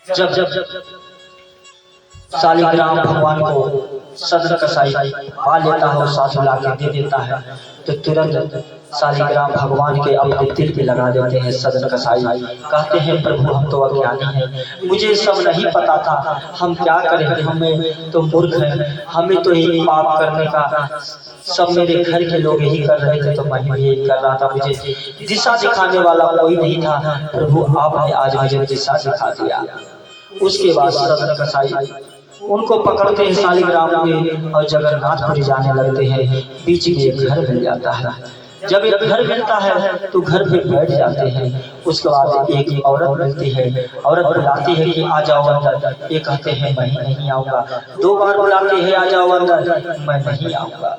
जब शालिग्राम भगवान को सदन कसाई पा लेता है और साधु ला के दे देता है तो तुरंत शालिग्राम भगवान के अपने दिल पे लगा देते हैं सदन कसाई। कहते हैं प्रभु हम तो अज्ञानी हैं, मुझे सब नहीं पता था, हम क्या करें, हमें तो मूर्ख हैं, हमें तो यही पाप करने का सब मेरे घर के लोग यही कर रहे थे तो मैं भी यही कर रहा था, मुझे दिशा दिखाने वाला कोई नहीं था, प्रभु आपने आज मुझे दिशा दिखा दिया। उसके बाद सदन कसाई उनको पकड़ते हैं शालिग्राम में और जगन्नाथपुरी जाने लगते हैं। बीच में एक घर मिल जाता है, जब एक घर मिलता है तो घर पे बैठ जाते हैं। उसके बाद एक औरत मिलती है, औरत बुलाती है कि आ जाओ अंदर, ये कहते हैं मैं नहीं आऊंगा। दो बार बुलाती है आ जाओ अंदर, मैं नहीं आऊंगा।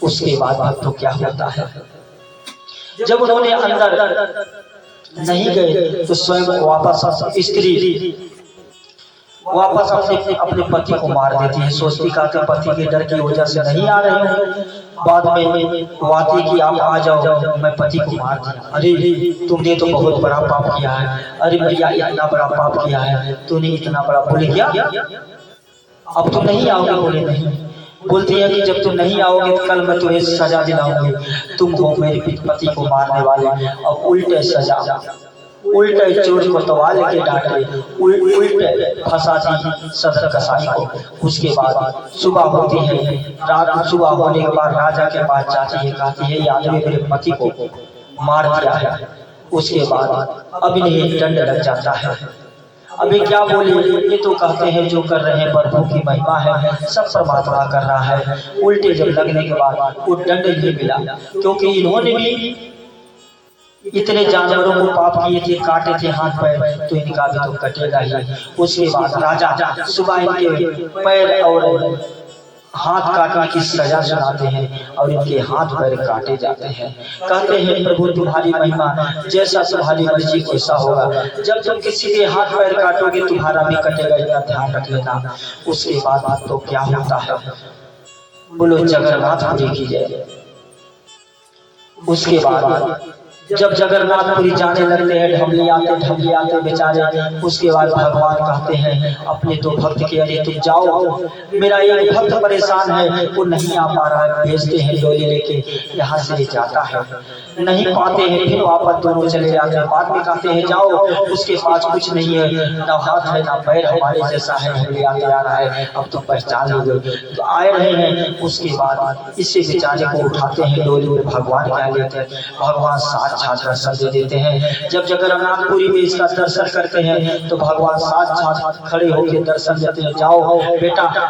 उसके बाद तो क्या होता है, जब उन्होंने अंदर नहीं गए तो स्वयं वापस स्त्री वापस अपने पति को मार देती है। सोचती कहते पति के डर की वजह से नहीं आ रहे हो, बाद में वाती कि आप आ जाओ, मैं पति को मार दिया। अरे तुमने तो बहुत बड़ा पाप किया है, अरे भैया इतना बड़ा पाप किया है, तूने इतना बड़ा बोले क्या अब तुम नहीं आओगे, बोले नहीं। बोलती है कि जब तुम नहीं आओगे तो कल मैं तुम्हें सजा दिलाऊंगी, तुम हो मेरे पति को मारने वाले, और उल्टे सजा, उल्टे चोर को तवाल के डांटे, उल्टे फंसा दी सदन कसाई को। उसके बाद सुबह होती है, रात सुबह होने के बाद राजा के पास जाती है, कहती है ये आदमी मेरे पति को मार दिया है। उसके बाद अब इन्हें दंड लग जाता है। अभी क्या बोले, ये तो कहते हैं जो कर रहे हैं प्रभु की महिमा है, सब परमात्मा कर रहा है। उल्टे जब लगने के बाद वो दंड नहीं मिला, क्योंकि इन्होंने भी इतने जानवरों को पाप किए थे, काटे थे हाथ पैर, तो इनका भी तो कटेगा ही। उसके बाद राजा सुबह इनके पैर और हाथ काटने की सजा सुनाते हैं और इनके हाथ पैर काटे जाते हैं। कहते हैं प्रभु तुम्हारी महिमा, जैसा तुम्हारी मर्जी वैसा होगा, जब तुम किसी के हाथ पैर काटोगे तुम्हारा भी कटेगा, इतना ध्यान रख लेना। उसके बाद तो क्या होता है, बोलो जगन्नाथपुरी की जय। उसके बाद जब जगन्नाथपुरी जाने लगते हैं, ढमली आते बेचारे। उसके बाद भगवान कहते हैं अपने दो भक्त के, अरे तुम जाओ, मेरा एक भक्त परेशान है, वो नहीं आ पा रहा है, भेजते हैं डोली लेके, यहाँ से जाता है, नहीं पाते हैं, फिर वापस दोनों चले जाते हैं। बाद में कहते हैं जाओ, उसके पास कुछ नहीं है, ना हाथ है ना पैर हमारे जैसा है, ढमली आते आ रहा है, अब तुम पहचान लोगे तो आए रहे हैं। उसके बाद इसे बेचारे को उठाते हैं डोली में, भगवान क्या लेते हैं, भगवान साक्षात दर्शन दे देते हैं। जब जगन्नाथपुरी में इसका दर्शन करते हैं तो भगवान साक्षात खड़े होकर दर्शन देते हैं। जाओ बेटा,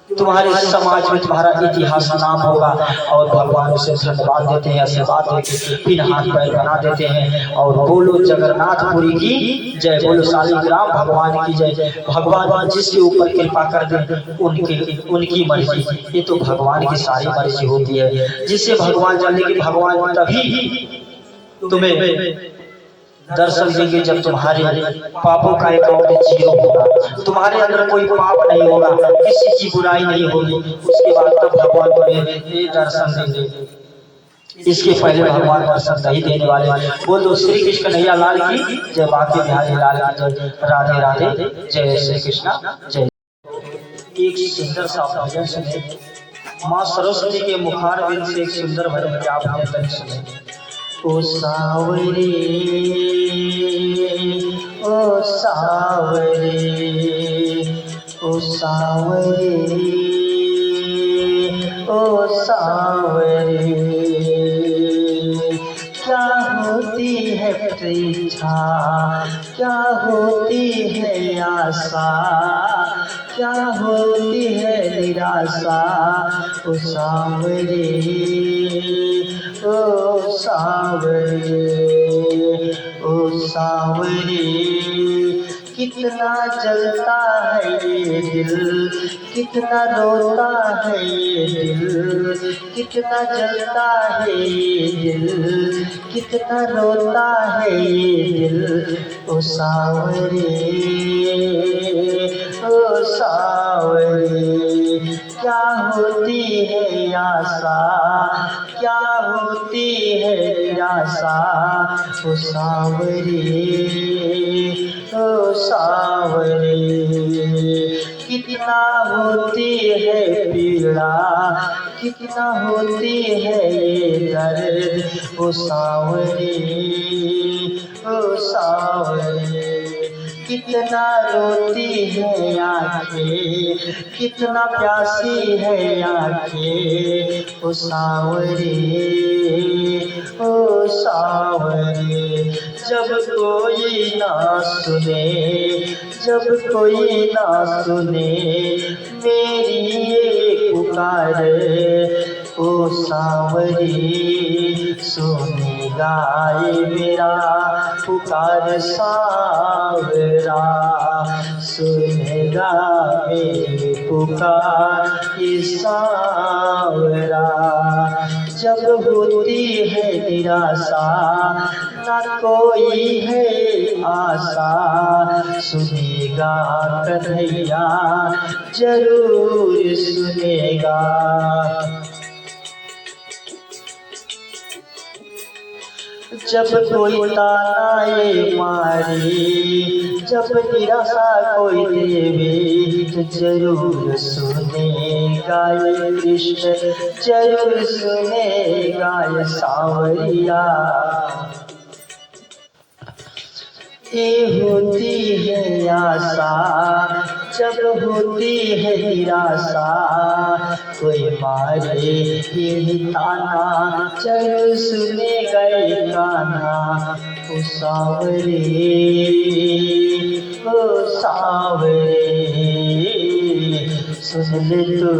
तुम्हारे समाज में तुम्हारा इतिहास नाम होगा। और भगवान उसे धन्यवाद देते हैं, आशीर्वाद देते, फिर हाथ पैर बना देते हैं और बोलो जगन्नाथपुरी की जय, बोलो शालिग्राम भगवान की जय। भगवान जिसके ऊपर कृपा कर दे उनकी मर्जी, ये तो भगवान की सारी मर्जी होती है। जिससे भगवान जाने की भगवान तभी तुम्हें दर्शन देंगे जब तुम्हारे पापों का अकाउंट जीरो होगा, तुम्हारे अंदर कोई पाप नहीं होगा, किसी की बुराई नहीं होगी। उसके बाद तब भगवान तुम्हें दर्शन देंगे, इसके पहले भगवान दर्शन नहीं देने वाले। बोलो श्री कृष्ण कन्हैया लाल की जय, बाकी बिहारी लाल की जय, राधे राधे, जय श्री कृष्ण जय। एक सुंदर सा भजन सुने, माँ सरस्वती के मुखारविंद से एक सुंदर भजन क्या भजन सुने। ओ सावरे, ओ सावरे, ओ सावरे, ओ सावरे, क्या होती है परीक्षा, क्या होती है आशा, क्या होती है निराशा। ओ सावरे, ओ सावरे, ओ सावरे, कितना जलता है ये दिल, कितना रोता है ये दिल, कितना जलता है ये दिल, कितना रोता है ये दिल। ओ सावरे, ओ सावरे, क्या होती है आशा, क्या होती है निराशा। ओ सावरे, ओ सांवरे, कितना होती है पीड़ा, कितना होती है ये दर्द, ओ सांवरे, ओ सांवरे, कितना रोती है आंखें, कितना प्यासी है आंखें, ओ सांवरे, ओ सांवरे। जब कोई ना सुने, जब कोई ना सुने मेरी ये पुकार, ओ सांवरे, सुनेगा ये मेरा पुकार सांवरा, सुनेगा मेरी पुकार ये सांवरा। जब होती है निराशा, ना कोई है आशा, सुनेगा कन्हैया जरूर सुनेगा। जब कोई ताना ये मारे, जब निराशा कोई देवे, तो जरूर सुनेगा ये कृष्ण, जरूर सुनेगा ये सांवरिया। ये होती है आशा, जब होती है निराशा, कोई मारे ये ताना, जरूर सुने गए कान्हा, ओ सांवरे, ओ सांवरे, सुन ले तू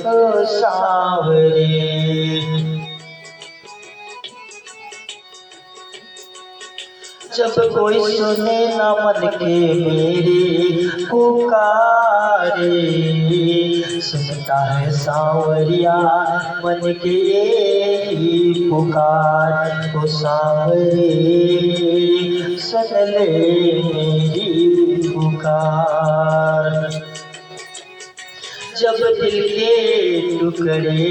ओ सांवरे। जब कोई सुने ना मन के मेरे पुकारे, सुनता है सांवरिया मन के ही पुकार, ओ सांवरे, सुन ले मेरी पुकार। जब दिल के टुकड़े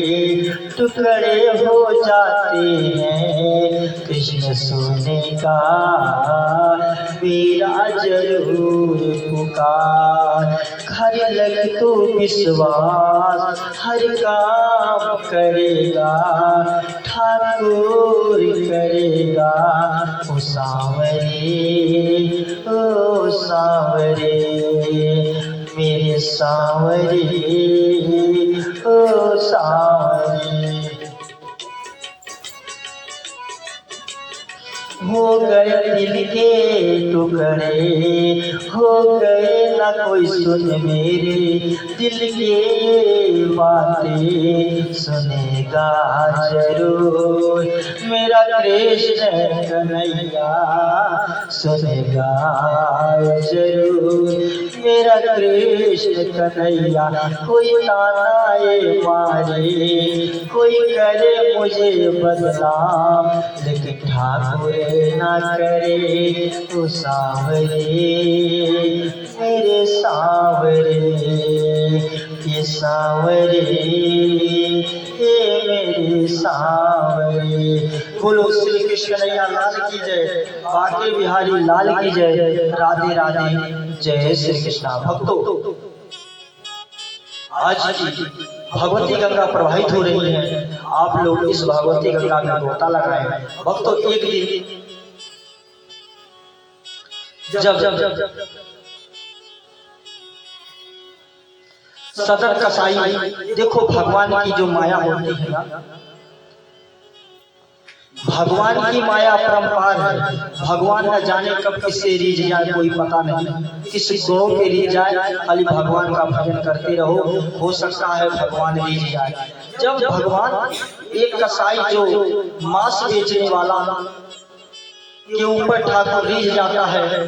टुकड़े हो जाते हैं, कृष्ण सुनेगा मेरा जरूर पुकार। घर लग तो विश्वास हर काम करेगा, ठाकुर करेगा, ओ सांवरे, ओ सांवरे, मेरे सांवरे, ओ सांवरे। हो गए दिल के टुकड़े, हो गए ना कोई सुन मेरे दिल के बातें, सुनेगा जरूर मेरा कृष्ण कन्हैया, सुनेगा जरूर मेरा कृष्ण कन्हैया। कोई ताना ये मारे, कोई करे मुझे बदनाम, लेकिन ठाकुर ना करे, ओ सांवरे, मेरे सांवरे, ये सांवरे, ये मेरे सांवरे। बोलो श्री कृष्ण कन्हैया लाल की जय, बांके बिहारी लाल की जय, राधे राधे, जय श्री कृष्णा। भक्तों, आज की भगवती गंगा प्रवाहित हो रही है, आप लोग इस भगवती गंगा में गोता लगाएं। भक्तों, एक दिन जब सदर कसाई, देखो भगवान की जो माया होती है ना, भगवान की माया परंपार है। भगवान न जाने कब किससे रीझ जाए कोई पता नहीं, किस गौ के रीझ जाए, खाली भगवान का भजन करते रहो, हो सकता है भगवान रीझ जाए। जब भगवान एक कसाई जो मांस बेचने वाला के ऊपर ठाकुर रीझ जाता है,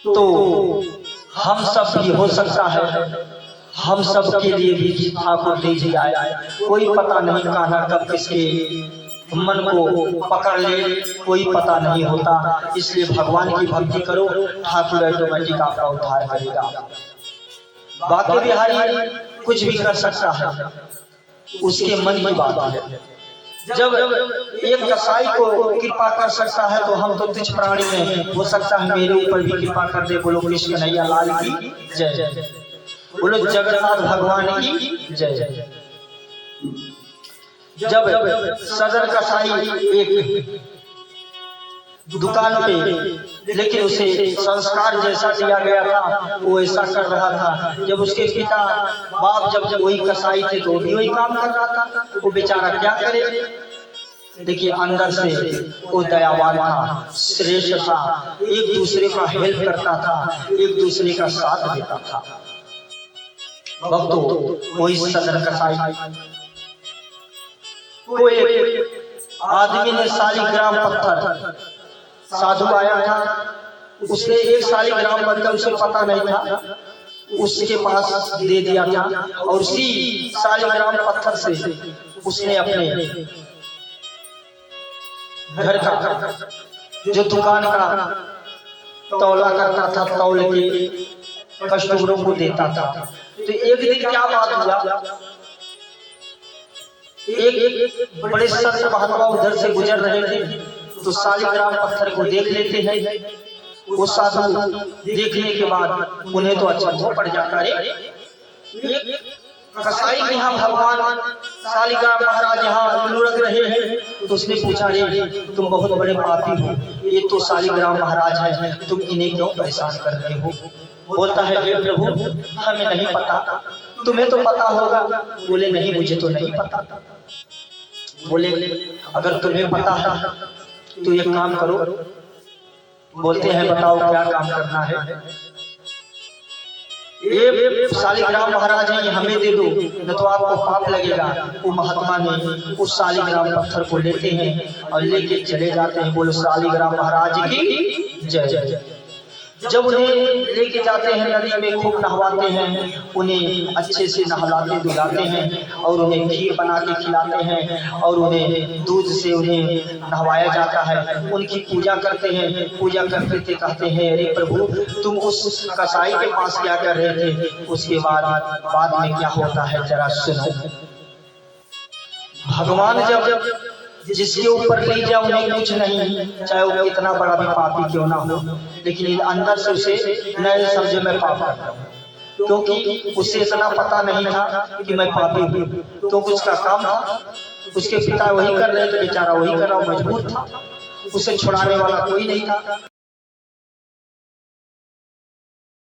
तो हम सब भी हो सकता है, हम सब के लिए भी ठाकुर रीझ जाए। कोई पता नहीं कान्हा कब किसके मन को पकड़ ले, कोई पता नहीं होता। इसलिए भगवान की भक्ति करो, ठाकुर ऑटोमेटिक आपका उद्धार करेगा। बांके बिहारी कुछ भी कर सकता है, उसके मन की बात है। जब एक कसाई को कृपा कर सकता है तो हम तो तुच्छ प्राणी हैं, हो सकता है मेरे ऊपर भी कृपा कर दे। बोलो कृष्ण कन्हैया लाल की जय, बोलो जगन्नाथ भगवान की जय। जब सदर कसाई एक दुकान पे, लेकिन उसे संस्कार जैसा दिया गया था वो ऐसा कर रहा था। जब उसके पिता बाप जब वही कसाई थे तो भी वही काम कर रहा था, वो बेचारा क्या करे। देखिए अंदर से वो दयावान था, श्रेष्ठ था, एक दूसरे का हेल्प करता था, एक दूसरे का साथ देता था। भक्तों वही सदर कसाई को एक आदमी ने शालिग्राम पत्थर, साधु आया था, उसने एक शालिग्राम पत्थर, उसे पता नहीं था, उसके पास दे दिया था और उसी शालिग्राम पत्थर से उसने अपने घर का जो दुकान का तौला करता था तौल के कस्टमरों को देता था। तो एक दिन क्या बात हुआ, एक बड़े संत महात्मा उधर से गुजर रहे थे तो शालिग्राम पत्थर को देख लेते हैं। वो साधु देखने के बाद उन्हें तो अच्छा पड़ जाता है। कसाई के यहाँ भगवान शालिग्राम महाराज यहाँ लुढ़क रहे हैं तो उसने पूछा, रे तुम बहुत बड़े पापी हो, ये तो शालिग्राम महाराज है, तुम इन्हें क्यों परेशान कर रहे हो। बोलता है हे प्रभु हमें नहीं पता, तुम्हें तो पता होगा। बोले नहीं मुझे तो नहीं पता। बोले अगर तुम्हें पता है तो एक काम करो। बोलते हैं बताओ क्या काम करना है। ये शालिग्राम महाराज है, ये हमें दे दो न तो आपको पाप लगेगा। वो महात्मा ने उस शालिग्राम पत्थर को लेते हैं और लेके चले जाते हैं। बोलो शालिग्राम महाराज की जय। जब उन्हें लेके जाते हैं नदी में खूब नहवाते हैं, उन्हें अच्छे से नहलाते धुलाते हैं और उन्हें खीर बना के खिलाते हैं और उन्हें दूध से उन्हें नहवाया जाता है। उनकी पूजा करते हैं। पूजा करते थे कहते हैं अरे प्रभु तुम उस कसाई के पास क्या कर रहे थे। उसके बाद में क्या होता है जरा सुनो। भगवान जब जिसके ऊपर ले जाओ उन्हें कुछ नहीं, चाहे वो कितना बड़ा भी पापी क्यों ना हो, लेकिन अंदर से उसे नए समझे मैं पाप करता हूँ, क्योंकि उसे इतना पता नहीं था कि मैं पापी हूँ। तो उसका काम था, उसके पिता वही कर रहे थे, बेचारा वही कर रहा, मजबूर था, उसे छुड़ाने वाला कोई नहीं था।